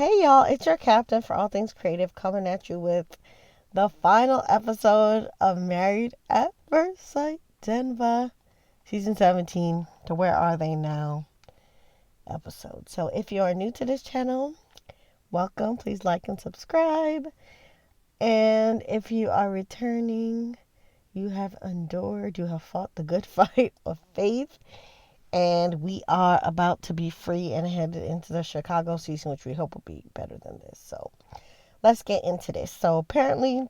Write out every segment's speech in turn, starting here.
Hey y'all, it's your captain for all things creative coming at you with the final episode of Married at First Sight Denver, season 17, to Where Are They Now episode. So if you are new to this channel, welcome. Please like and subscribe. And if you are returning, you have endured, you have fought the good fight of faith. And we are about to be free and headed into the Chicago season, which we hope will be better than this. So let's get into this. So apparently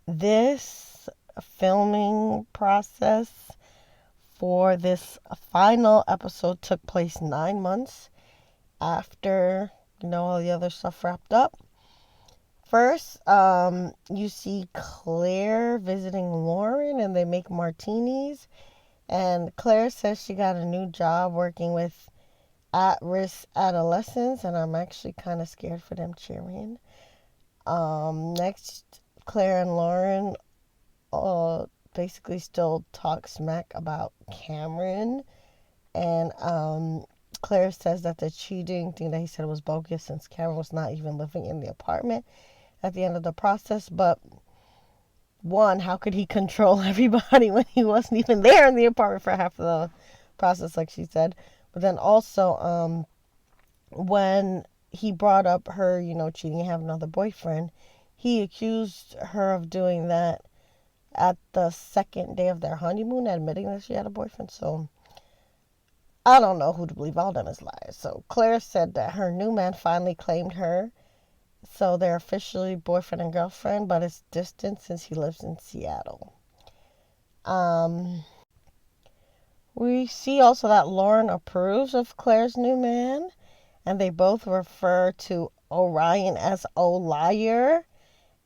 this filming process for this final episode took place 9 months after, all the other stuff wrapped up. First, you see Claire visiting Lauren and they make martinis. And Claire says she got a new job working with at-risk adolescents, and I'm actually kind of scared for them cheering. Next, Claire and Lauren basically still talk smack about Cameron, and Claire says that the cheating thing that he said was bogus since Cameron was not even living in the apartment at the end of the process. But one, how could he control everybody when he wasn't even there in the apartment for half of the process, like she said? But then also, when he brought up her, cheating and having another boyfriend, he accused her of doing that at the second day of their honeymoon, admitting that she had a boyfriend. So I don't know who to believe. All of them is liars. So Claire said that her new man finally claimed her. So they're officially boyfriend and girlfriend, but it's distant since he lives in Seattle. We see also that Lauren approves of Claire's new man, and they both refer to Orion as "oh liar."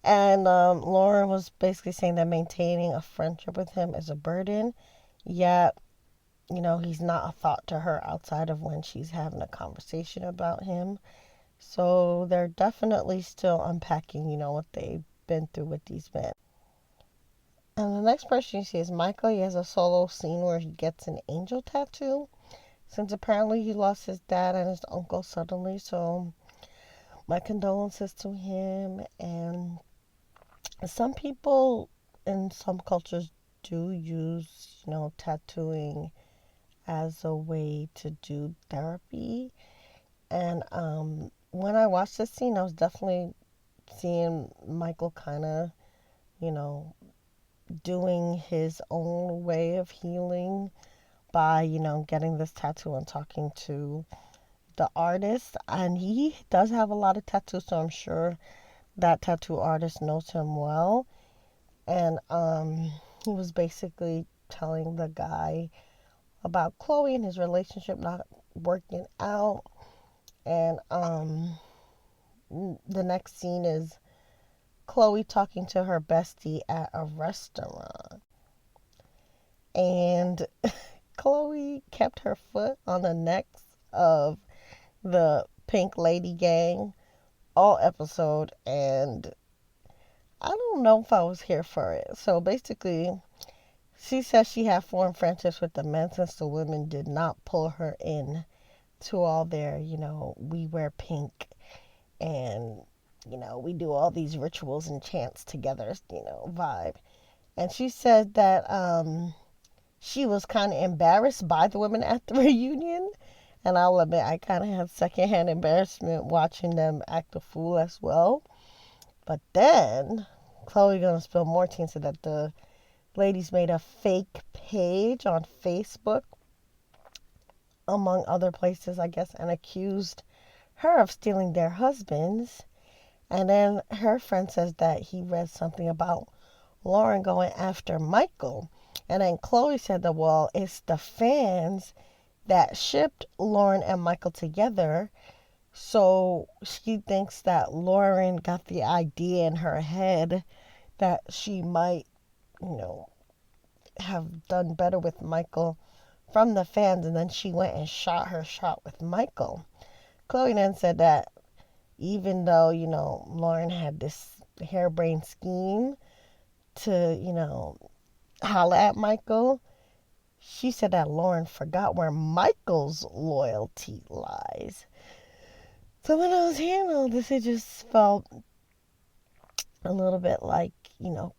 And Lauren was basically saying that maintaining a friendship with him is a burden, yet, he's not a thought to her outside of when she's having a conversation about him. So they're definitely still unpacking, what they've been through with these men. And the next person you see is Michael. He has a solo scene where he gets an angel tattoo, since apparently he lost his dad and his uncle suddenly. So my condolences to him. And some people in some cultures do use, tattooing as a way to do therapy. And when I watched this scene, I was definitely seeing Michael kind of, doing his own way of healing by, getting this tattoo and talking to the artist. And he does have a lot of tattoos, so I'm sure that tattoo artist knows him well. And he was basically telling the guy about Chloe and his relationship not working out. And the next scene is Chloe talking to her bestie at a restaurant. And Chloe kept her foot on the necks of the Pink Lady gang all episode, and I don't know if I was here for it. So basically, she says she had formed friendships with the men since the women did not pull her in to all their, we wear pink and, we do all these rituals and chants together, vibe. And she said that she was kind of embarrassed by the women at the reunion. And I'll admit, I kind of had secondhand embarrassment watching them act a fool as well. But then, Chloe gonna spill more tea, so that the ladies made a fake page on Facebook, among other places, I guess, and accused her of stealing their husbands. And then her friend says that he read something about Lauren going after Michael. And then Chloe said that, well, it's the fans that shipped Lauren and Michael together. So she thinks that Lauren got the idea in her head that she might, have done better with Michael from the fans, and then she went and shot her shot with Michael. Chloe then said that even though, Lauren had this harebrained scheme to, holla at Michael, she said that Lauren forgot where Michael's loyalty lies. So when I was hearing all this, it just felt a little bit like,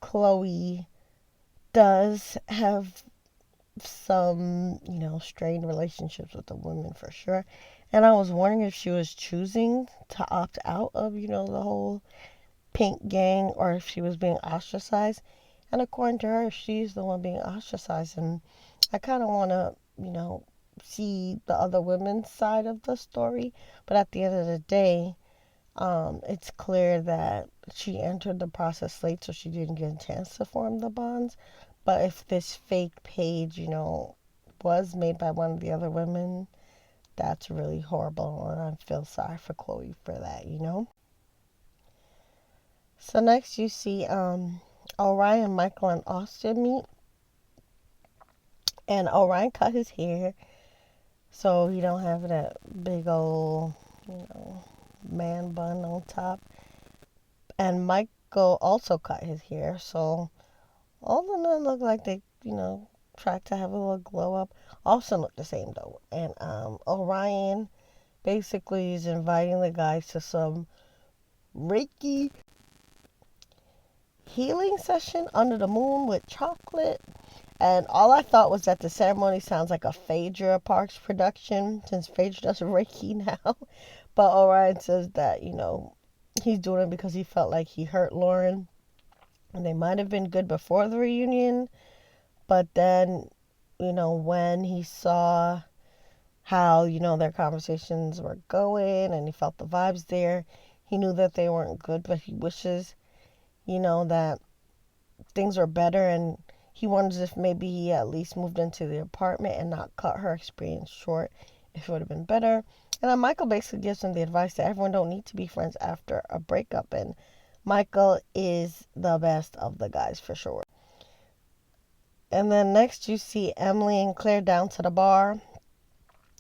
Chloe does have some, strained relationships with the women for sure. And I was wondering if she was choosing to opt out of, the whole pink gang, or if she was being ostracized. And according to her, she's the one being ostracized. And I kind of want to, see the other women's side of the story. But at the end of the day, it's clear that she entered the process late, so she didn't get a chance to form the bonds. But if this fake page, was made by one of the other women, that's really horrible, and I feel sorry for Chloe for that. So next you see Orion, Michael, and Austin meet, and Orion cut his hair so he don't have that big old, man bun on top. And Michael also cut his hair, so all the men look like they, tried to have a little glow up. Austin looked the same though. And Orion basically is inviting the guys to some reiki healing session under the moon with chocolate. And all I thought was that the ceremony sounds like a Phaedra Parks production, since Phaedra does reiki now. But Orion says that, he's doing it because he felt like he hurt Lauren, and they might have been good before the reunion, but then, when he saw how, their conversations were going and he felt the vibes there, he knew that they weren't good, but he wishes, that things were better, and he wonders if maybe he at least moved into the apartment and not cut her experience short, if it would have been better. And then Michael basically gives him the advice that everyone don't need to be friends after a breakup, and Michael is the best of the guys for sure. And then next you see Emily and Claire down to the bar,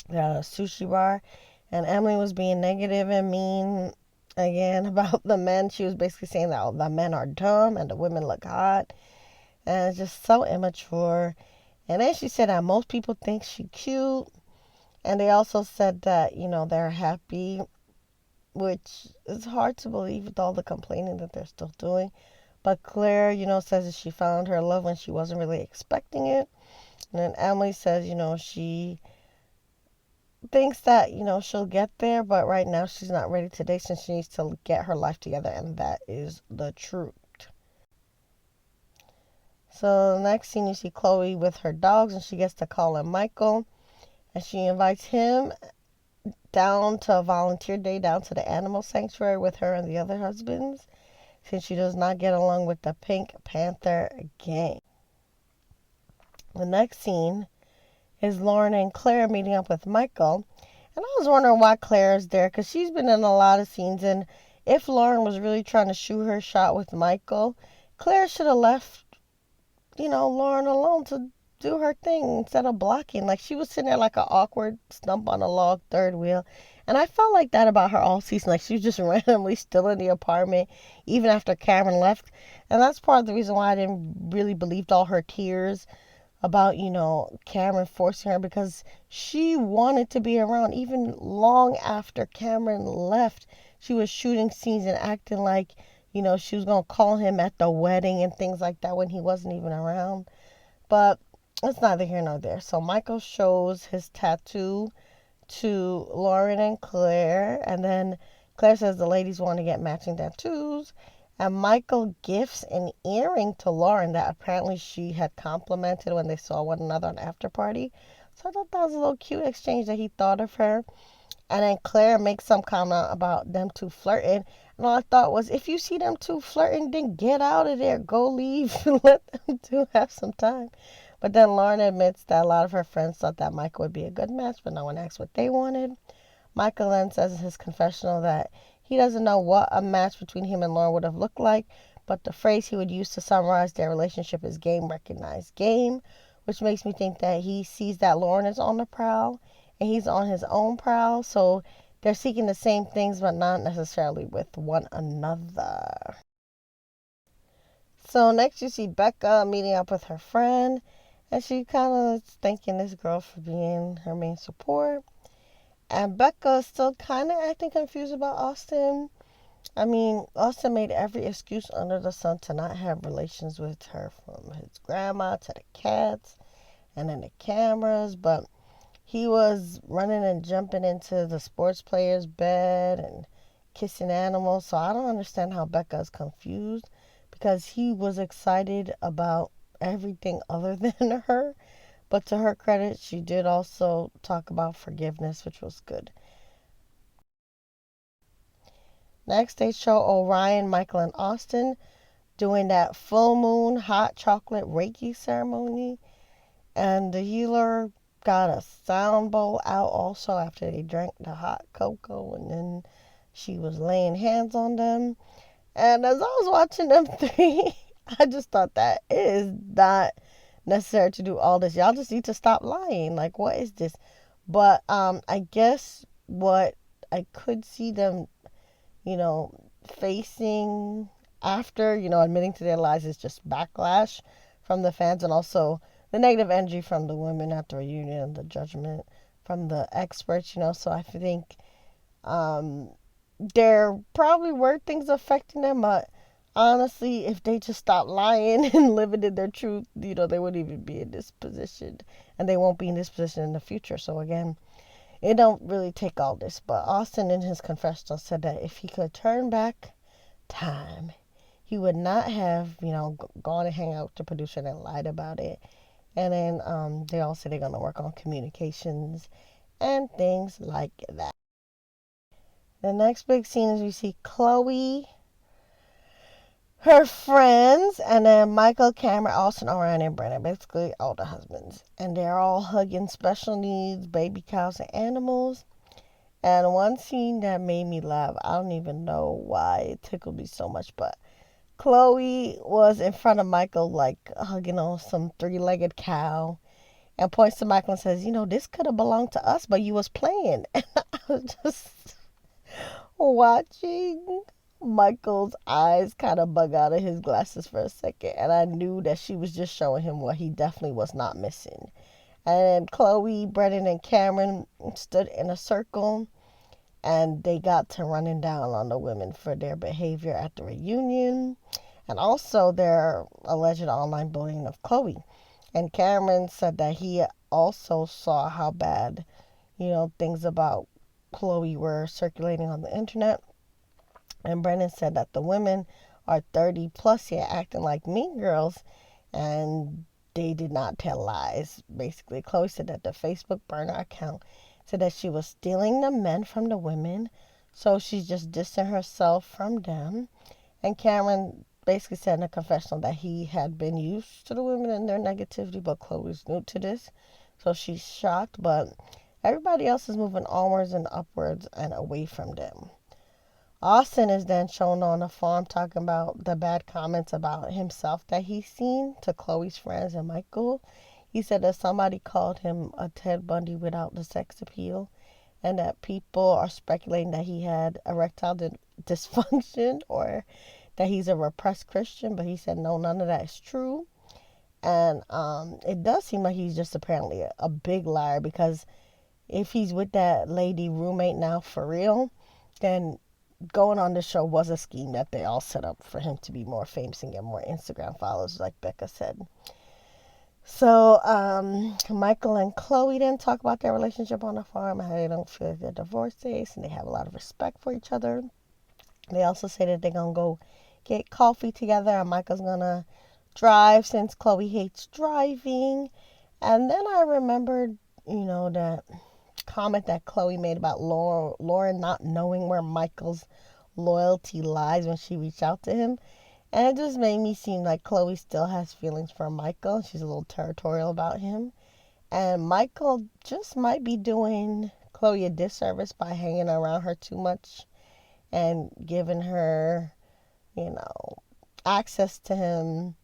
the sushi bar, and Emily was being negative and mean again about the men. She was basically saying that the men are dumb and the women look hot, and it's just so immature. And then she said that most people think she cute, and they also said that, they're happy, which is hard to believe with all the complaining that they're still doing. But Claire, says that she found her love when she wasn't really expecting it. And then Emily says, she thinks that, she'll get there, but right now she's not ready today, since she needs to get her life together, and that is the truth. So the next scene, you see Chloe with her dogs, and she gets to call in Michael, and she invites him down to a volunteer day down to the animal sanctuary with her and the other husbands, since she does not get along with the Pink Panther gang. The next scene is Lauren and Claire meeting up with Michael. And I was wondering why Claire is there, because she's been in a lot of scenes. And if Lauren was really trying to shoot her shot with Michael, Claire should have left, Lauren alone to do her thing instead of blocking. Like, she was sitting there like an awkward stump on a log third wheel. And I felt like that about her all season. Like, she was just randomly still in the apartment, even after Cameron left. And that's part of the reason why I didn't really believe all her tears about, Cameron forcing her, because she wanted to be around. Even long after Cameron left, she was shooting scenes and acting like, she was going to call him at the wedding and things like that when he wasn't even around. But it's neither here nor there. So Michael shows his tattoo to Lauren and Claire, and then Claire says the ladies want to get matching tattoos. And Michael gifts an earring to Lauren that apparently she had complimented when they saw one another on after party. So I thought that was a little cute exchange that he thought of her. And then Claire makes some comment about them two flirting. And all I thought was, if you see them two flirting, then get out of there. Go leave and let them two have some time. But then Lauren admits that a lot of her friends thought that Michael would be a good match, but no one asked what they wanted. Michael then says in his confessional that he doesn't know what a match between him and Lauren would have looked like, but the phrase he would use to summarize their relationship is game recognized game, which makes me think that he sees that Lauren is on the prowl and he's on his own prowl, so they're seeking the same things but not necessarily with one another. So next you see Becca meeting up with her friend, and she kind of is thanking this girl for being her main support. And Becca is still kind of acting confused about Austin. I mean, Austin made every excuse under the sun to not have relations with her, from his grandma to the cats and then the cameras. But he was running and jumping into the sports player's bed and kissing animals. So I don't understand how Becca is confused, because he was excited about everything other than her. But to her credit, she did also talk about forgiveness, which was good. Next, they show Orion, Michael, and Austin doing that full moon hot chocolate reiki ceremony. And the healer got a sound bowl out also after they drank the hot cocoa. And then she was laying hands on them. And as I was watching them three, I just thought that it is not necessary to do all this. Y'all just need to stop lying. Like, what is this? But I guess what I could see them, you know, facing after, admitting to their lies is just backlash from the fans, and also the negative energy from the women at the reunion and the judgment from the experts. So I think um, there probably were things affecting them, but honestly, if they just stopped lying and living in their truth, they wouldn't even be in this position, and they won't be in this position in the future. So again, it don't really take all this. But Austin, in his confessional, said that if he could turn back time, he would not have, gone and hang out with the producer and lied about it. And then they all say they're going to work on communications and things like that. The next big scene is we see Chloe, her friends, and then Michael, Cameron, Austin, Orion, and Brennan, basically all the husbands. And they're all hugging special needs, baby cows, and animals. And one scene that made me laugh, I don't even know why it tickled me so much, but Chloe was in front of Michael, like hugging on some three-legged cow, and points to Michael and says, this could have belonged to us, but you was playing. And I was just watching Michael's eyes kind of bug out of his glasses for a second, and I knew that she was just showing him what he definitely was not missing. And then Chloe, Brennan, and Cameron stood in a circle, and they got to running down on the women for their behavior at the reunion, and also their alleged online bullying of Chloe. And Cameron said that he also saw how bad, things about Chloe were circulating on the internet. And Brennan said that the women are 30 plus yet acting like mean girls, and they did not tell lies. Basically, Chloe said that the Facebook burner account said that she was stealing the men from the women, so she's just dissing herself from them. And Cameron basically said in a confessional that he had been used to the women and their negativity, but Chloe's new to this, so she's shocked. But everybody else is moving onwards and upwards and away from them. Austin is then shown on a farm talking about the bad comments about himself that he's seen to Chloe's friends and Michael. He said that somebody called him a Ted Bundy without the sex appeal, and that people are speculating that he had erectile dysfunction or that he's a repressed Christian, but he said no, none of that is true. And it does seem like he's just apparently a big liar, because if he's with that lady roommate now for real, then going on the show was a scheme that they all set up for him to be more famous and get more Instagram followers, like Becca said. So Michael and Chloe then talk about their relationship on the farm and how they don't feel like they're divorced, and they have a lot of respect for each other. They also say that they're going to go get coffee together, and Michael's going to drive since Chloe hates driving. And then I remembered, that comment that Chloe made about Lauren not knowing where Michael's loyalty lies when she reached out to him. And it just made me seem like Chloe still has feelings for Michael. She's a little territorial about him. And Michael just might be doing Chloe a disservice by hanging around her too much and giving her, access to him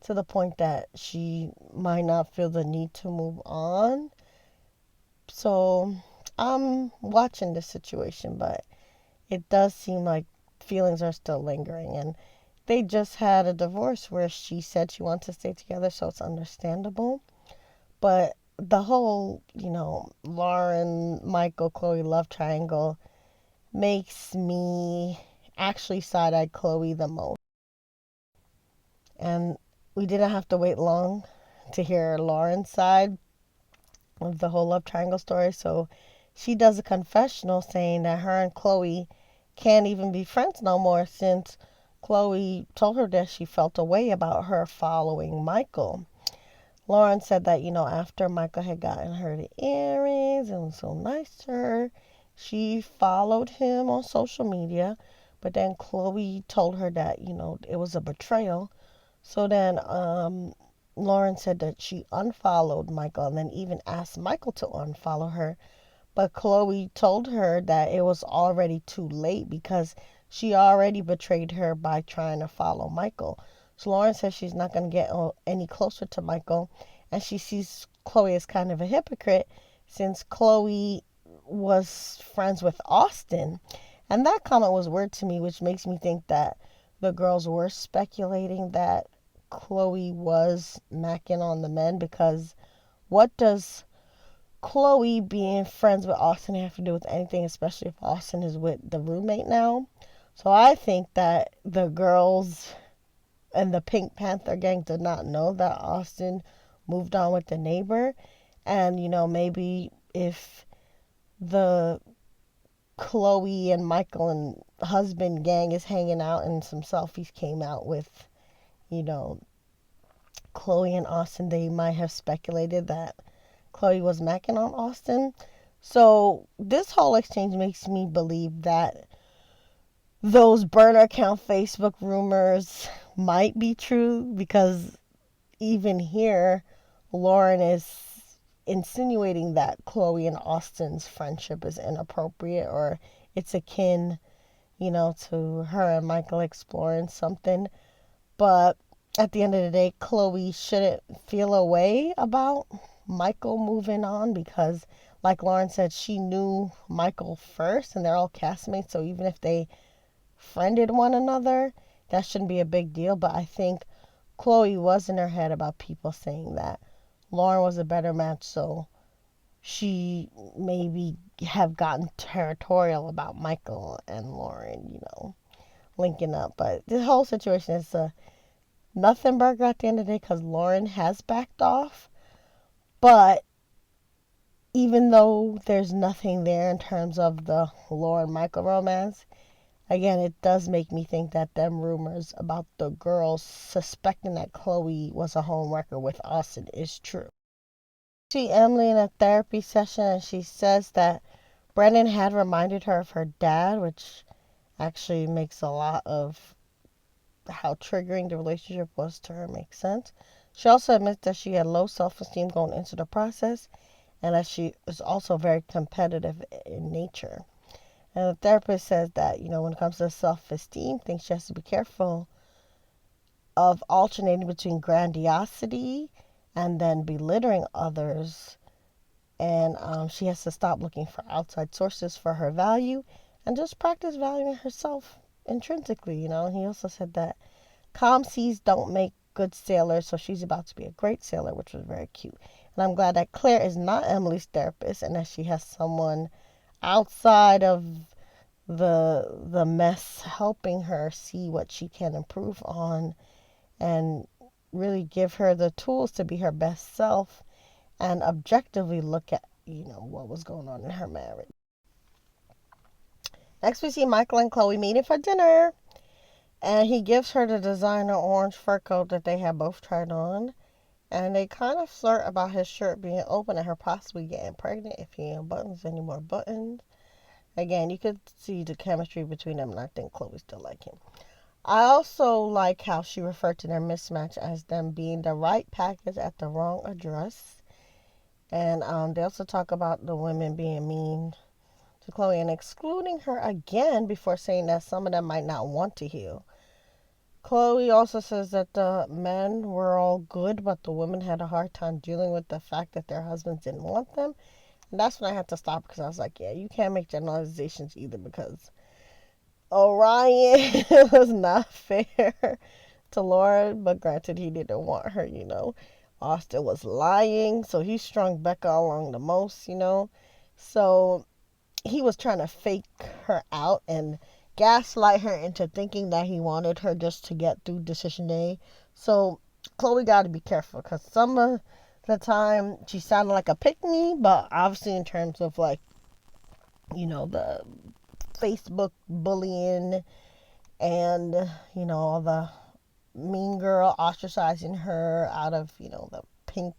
to the point that she might not feel the need to move on. So I'm watching this situation, but it does seem like feelings are still lingering. And they just had a divorce where she said she wanted to stay together, so it's understandable. But the whole, Lauren, Michael, Chloe love triangle makes me actually side eye Chloe the most. And we didn't have to wait long to hear Lauren's side of the whole love triangle story. So she does a confessional saying that her and Chloe can't even be friends no more since Chloe told her that she felt a way about her following Michael. Lauren said that, after Michael had gotten her the earrings and was so nice to her, she followed him on social media. But then Chloe told her that, it was a betrayal. So then Lauren said that she unfollowed Michael and then even asked Michael to unfollow her. But Chloe told her that it was already too late because she already betrayed her by trying to follow Michael. So Lauren says she's not going to get any closer to Michael, and she sees Chloe as kind of a hypocrite since Chloe was friends with Austin. And that comment was weird to me, which makes me think that the girls were speculating that Chloe was macking on the men because what does Chloe being friends with Austin have to do with anything, especially if Austin is with the roommate now? So I think that the girls and the Pink Panther gang did not know that Austin moved on with the neighbor. And, maybe if the Chloe and Michael and husband gang is hanging out and some selfies came out with, you know, Chloe and Austin, they might have speculated that Chloe was macking on Austin. So this whole exchange makes me believe that those burner account Facebook rumors might be true because even here, Lauren is insinuating that Chloe and Austin's friendship is inappropriate or it's akin, to her and Michael exploring something. But at the end of the day, Chloe shouldn't feel a way about Michael moving on because, like Lauren said, she knew Michael first and they're all castmates. So even if they friended one another, that shouldn't be a big deal. But I think Chloe was in her head about people saying that Lauren was a better match. So she maybe have gotten territorial about Michael and Lauren, linking up. But this whole situation is a nothing burger at the end of the day because Lauren has backed off. But even though there's nothing there in terms of the Lauren Michael romance, again, it does make me think that them rumors about the girls suspecting that Chloe was a homewrecker with Austin is true. See Emily in a therapy session and she says that Brennan had reminded her of her dad, which actually makes a lot of how triggering the relationship was to her make sense. She also admits that she had low self-esteem going into the process and that she is also very competitive in nature. And the therapist says that, when it comes to self-esteem, thinks she has to be careful of alternating between grandiosity and then belittling others. And she has to stop looking for outside sources for her value and just practice valuing herself intrinsically, And he also said that calm seas don't make good sailors, so she's about to be a great sailor, which was very cute. And I'm glad that Claire is not Emily's therapist and that she has someone outside of the mess helping her see what she can improve on and really give her the tools to be her best self and objectively look at what was going on in her marriage. Next we see Michael and Chloe meeting for dinner and he gives her the designer orange fur coat that they had both tried on and they kind of flirt about his shirt being open and her possibly getting pregnant if he unbuttons any more buttons. Again, you could see the chemistry between them, and I think Chloe still like him. I also like how she referred to their mismatch as them being the right package at the wrong address. And they also talk about the women being mean to Chloe and excluding her again before saying that some of them might not want to heal. Chloe also says that the men were all good, but the women had a hard time dealing with the fact that their husbands didn't want them. And that's when I had to stop because I was like, yeah, you can't make generalizations either because Orion was not fair to Laura, but granted, he didn't want her, Austin was lying, so he strung Becca along the most, So he was trying to fake her out and gaslight her into thinking that he wanted her just to get through decision day. So Chloe got to be careful because some of the time she sounded like a pick me, but obviously in terms of like, the Facebook bullying and, all the mean girl ostracizing her out of, the pink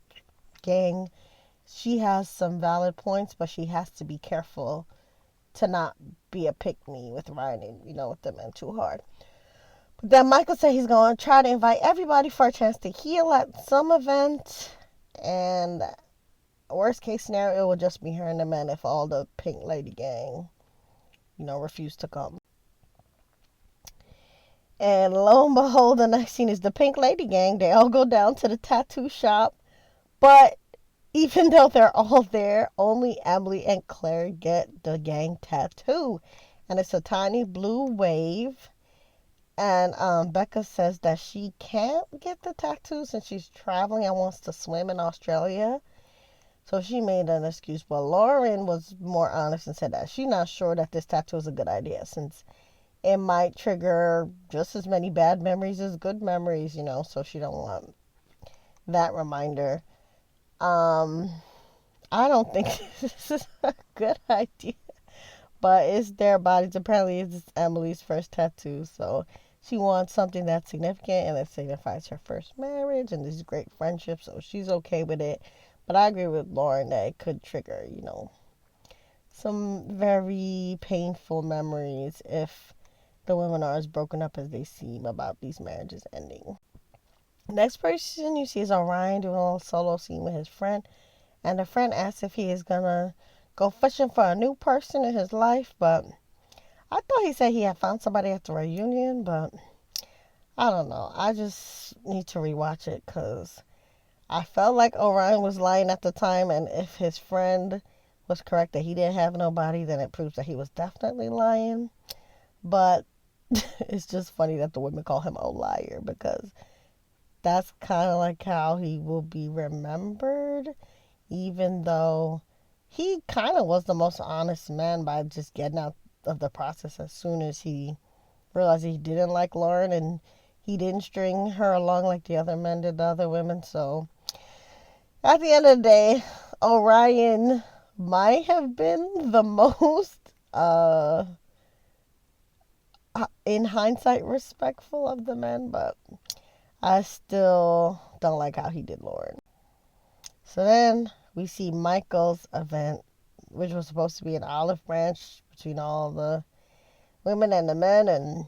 gang. She has some valid points, but she has to be careful to not be a pick me with Ryan and, with the men too hard. But then Michael said he's going to try to invite everybody for a chance to heal at some event. And worst case scenario, it will just be her and the men if all the pink lady gang, refuse to come. And lo and behold, the next scene is the pink lady gang. They all go down to the tattoo shop. But even though they're all there, only Emily and Claire get the gang tattoo. And it's a tiny blue wave. And Becca says that she can't get the tattoo since she's traveling and wants to swim in Australia. So she made an excuse. But Lauren was more honest and said that she's not sure that this tattoo is a good idea since it might trigger just as many bad memories as good memories, so she don't want that reminder. I don't think this is a good idea, but it's their bodies. Apparently, it's Emily's first tattoo, so she wants something that's significant and that signifies her first marriage and these great friendships, so she's okay with it. But I agree with Lauren that it could trigger, some very painful memories if the women are as broken up as they seem about these marriages ending. Next person you see is Orion doing a little solo scene with his friend. And the friend asks if he is going to go fishing for a new person in his life. But I thought he said he had found somebody at the reunion. But I don't know. I just need to rewatch it because I felt like Orion was lying at the time. And if his friend was correct that he didn't have nobody, then it proves that he was definitely lying. But it's just funny that the women call him a liar because that's kind of like how he will be remembered, even though he kind of was the most honest man by just getting out of the process as soon as he realized he didn't like Lauren and he didn't string her along like the other men did the other women. So at the end of the day, Orion might have been the most in hindsight respectful of the men, but I still don't like how he did Lauren. So then we see Michael's event, which was supposed to be an olive branch between all the women and the men, and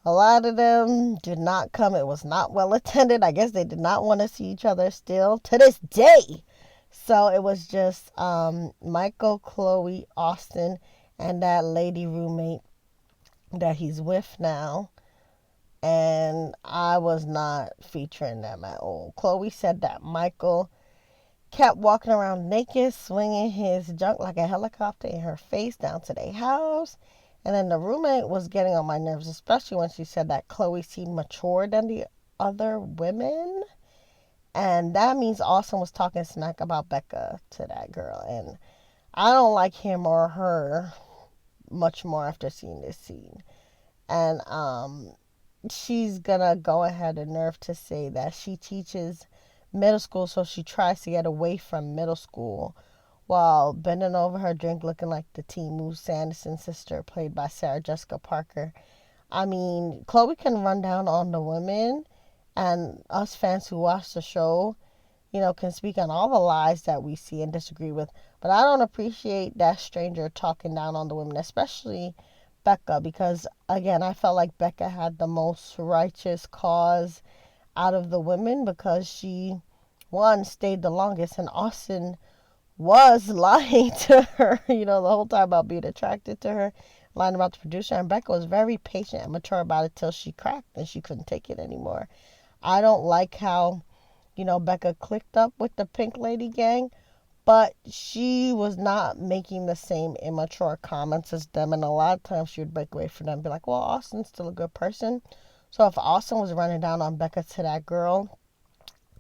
a lot of them did not come. It was not well attended. I guess they did not want to see each other still to this day. So it was just Michael, Chloe, Austin, and that lady roommate that he's with now. And I was not featuring them at all. Chloe said that Michael kept walking around naked, swinging his junk like a helicopter in her face down to their house. And then the roommate was getting on my nerves, especially when she said that Chloe seemed mature than the other women. And that means Austin was talking smack about Becca to that girl. And I don't like him or her much more after seeing this scene. And she's gonna go ahead and nerve to say that she teaches middle school, so she tries to get away from middle school while bending over her drink looking like the Timu Sanderson sister played by Sarah Jessica Parker. I mean, Chloe can run down on the women, and us fans who watch the show, can speak on all the lies that we see and disagree with. But I don't appreciate that stranger talking down on the women, especially Becca, because again, I felt like Becca had the most righteous cause out of the women because she, one, stayed the longest, and Austin was lying to her, the whole time about being attracted to her, lying about the producer. And Becca was very patient and mature about it till she cracked and she couldn't take it anymore. I don't like how, Becca clicked up with the Pink Lady gang, but she was not making the same immature comments as them. And a lot of times she would break away from them and be like, well, Austin's still a good person. So if Austin was running down on Becca to that girl,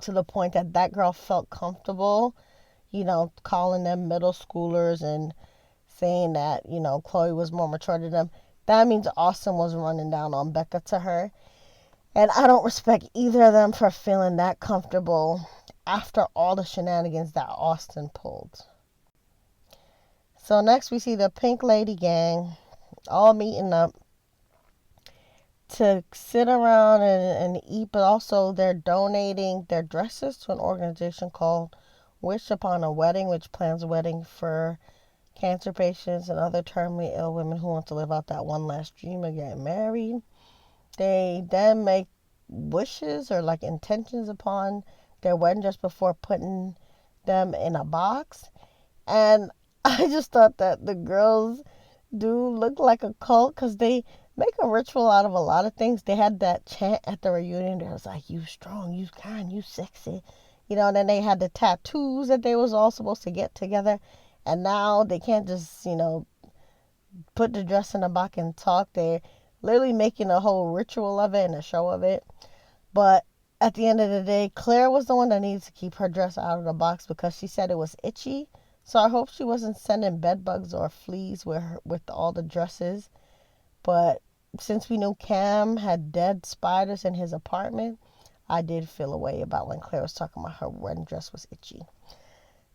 to the point that that girl felt comfortable, calling them middle schoolers and saying that, Chloe was more mature than them. That means Austin was running down on Becca to her. And I don't respect either of them for feeling that comfortable after all the shenanigans that Austin pulled. So next we see the Pink Lady gang all meeting up to sit around and eat, but also they're donating their dresses to an organization called Wish Upon a Wedding, which plans a wedding for cancer patients and other terminally ill women who want to live out that one last dream of getting married. They then make wishes or like intentions upon their wedding just before putting them in a box. And I just thought that the girls do look like a cult because they make a ritual out of a lot of things. They had that chant at the reunion that was like, you strong, you kind, you sexy. And then they had the tattoos that they was all supposed to get together. And now they can't just, put the dress in a box and talk. They're literally making a whole ritual of it and a show of it. But at the end of the day, Claire was the one that needs to keep her dress out of the box because she said it was itchy. So I hope she wasn't sending bed bugs or fleas with all the dresses. But since we knew Cam had dead spiders in his apartment, I did feel a way about when Claire was talking about her wedding dress was itchy.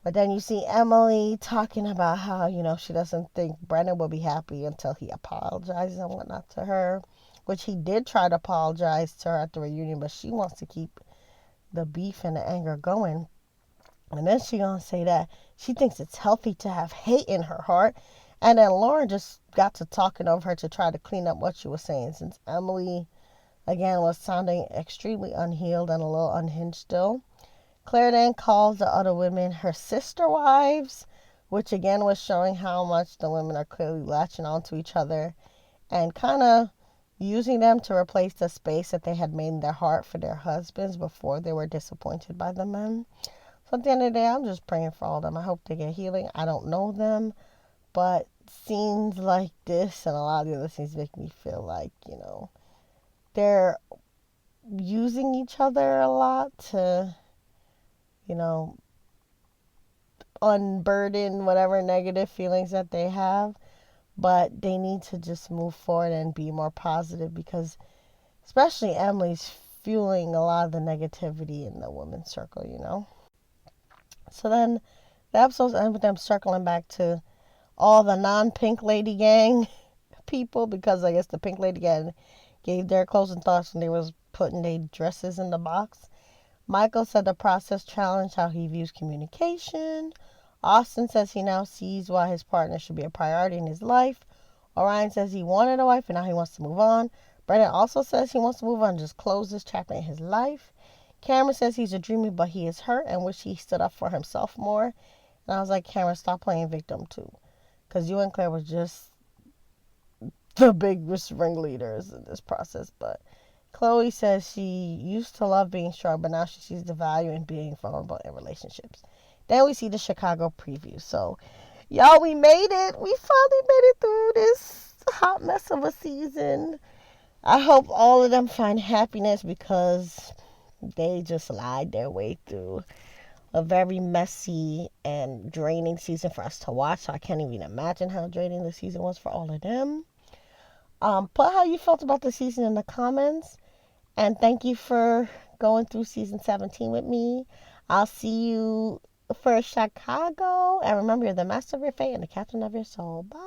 But then you see Emily talking about how, she doesn't think Brennan will be happy until he apologizes and whatnot to her, which he did try to apologize to her at the reunion, but she wants to keep the beef and the anger going. And then she gonna say that she thinks it's healthy to have hate in her heart. And then Lauren just got to talking over her to try to clean up what she was saying, since Emily, again, was sounding extremely unhealed and a little unhinged still. Claire then calls the other women her sister wives, which again was showing how much the women are clearly latching onto each other and kind of using them to replace the space that they had made in their heart for their husbands before they were disappointed by the men. So at the end of the day, I'm just praying for all of them. I hope they get healing. I don't know them, but scenes like this and a lot of the other scenes make me feel like, they're using each other a lot to, you know, unburden whatever negative feelings that they have. But they need to just move forward and be more positive because especially Emily's fueling a lot of the negativity in the women's circle. So then the episodes end with them circling back to all the non-Pink Lady gang people because I guess the Pink Lady gang gave their closing thoughts when they was putting their dresses in the box. Michael said the process challenged how he views communication. Austin says he now sees why his partner should be a priority in his life. Orion says he wanted a wife and now he wants to move on. Brennan also says he wants to move on and just close this chapter in his life. Cameron says he's a dreamer but he is hurt and wish he stood up for himself more. And I was like, Cameron, stop playing victim too. Because you and Claire were just the biggest ringleaders in this process. But Chloe says she used to love being strong, but now she sees the value in being vulnerable in relationships. Then we see the Chicago preview. So, y'all, we made it. We finally made it through this hot mess of a season. I hope all of them find happiness because they just lied their way through a very messy and draining season for us to watch. So I can't even imagine how draining the season was for all of them. Put how you felt about the season in the comments. And thank you for going through season 17 with me. I'll see you for Chicago. And remember, you're the master of your fate and the captain of your soul. Bye.